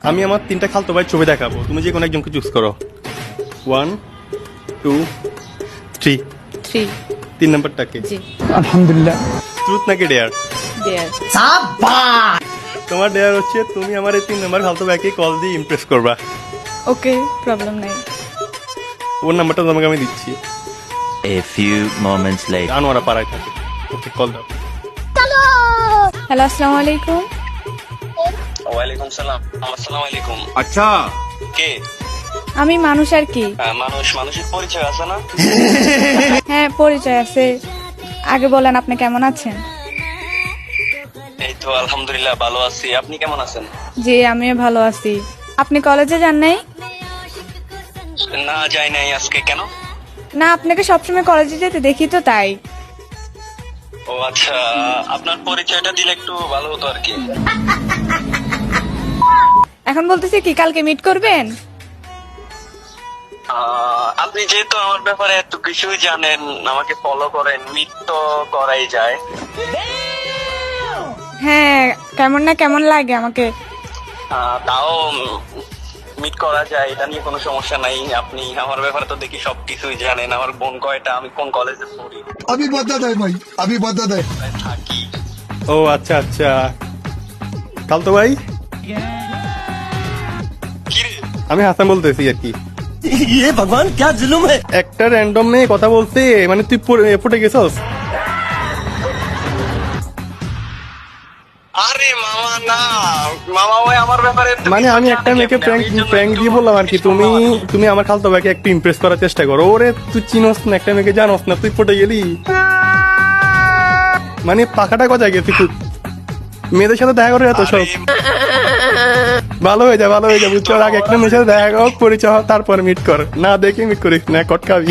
আমি আমার তিনটা খালতো ভাই ছবি দেখাবো, তুমি যে কোনো একজনকে চুজ করো। 1 2 3। 3 তিন নাম্বারটাকে। জি আলহামদুলিল্লাহ। ট্রুথ নাকি ডেয়ার? দেয়ার তোমার ডেয়ার হচ্ছে তুমি আমার এই তিন নাম্বার খালতো ভাইকে কল দিয়ে ইমপ্রেস করবা। ওকে প্রবলেম নাই। ওর নাম্বারটা তোমাকে আমি দিচ্ছি। A few moments later. Anwara পাড়ায় থাকে। ওকে কল দাও। হ্যালো আসসালামু আলাইকুম। ওয়ালাইকুম সালাম। আসসালামু আলাইকুম। अच्छा কে? আমি মানুষ আর কি। মানুষের পরিচয় আছে না? হ্যাঁ পরিচয় আছে, আগে বলেন আপনি কেমন আছেন? এই তো আলহামদুলিল্লাহ ভালো আছি। আপনি কেমন আছেন? জি আমিও ভালো আছি। আপনি কলেজে যান নাই? না যাই নাই আজকে। কেন? না আপনাকে সবসময় কলেজে যেতে দেখি তো তাই। ও আচ্ছা, আপনার পরিচয়টা দিলে একটু ভালো হতো আর কি। এখন বলতেছি কি কালকে মিট করবেন? আপনি যেহেতু আমার ব্যাপারে এত কিছুই জানেন, আমাকে ফলো করেন, মিট তো করাই যায়। হ্যাঁ কেমন না কেমন লাগে আমাকে। তাও মিট করা যায়, এটা নিয়ে কোনো সমস্যা নাই। আপনি আমার ব্যাপারে তো দেখি সবকিছুই জানেন। আমার বোন কয়টা, আমি কোন কলেজে পড়ি, अभी बता दे भाई, अभी बता दे। কোথায় থাকি। ও আচ্ছা আচ্ছা, খালতো ভাই কিরে? আমি হাসান বলতেছি আর কি। ये भगवान क्या जुल्म है। একটা র্যান্ডম মেয়ে কথা বলতে মানে তুই পড়ে গেছস। আরে মামা না, মামা ওই আমার ব্যাপারে তো মানে কিছু আমি জানে একটা না। মেয়েকে আমি এই জন্য প্র্যাঙ্ক একটু দিয়ে বললাম আর কি, বেশি তুমি ভালো। তুমি আমার খালতো ভাইকে একটু ইমপ্রেস করার চেষ্টা করো। ওরে তুই চিনস না, একটা মেয়েকে জানোস না, তুই পটে গেলি। মানে পাখাটা কোথায় গেছি তুই? মেয়েদের সাথে দেখা করে এত সব আরে, ভালো হয়ে যায়, ভালো হয়ে যায় বুঝছো। ওর আগে একটা মেয়ের সাথে দেখা কর, পরিচয় হ, তারপর মিট কর। না দেখে মিট করিস না, কটকাবি।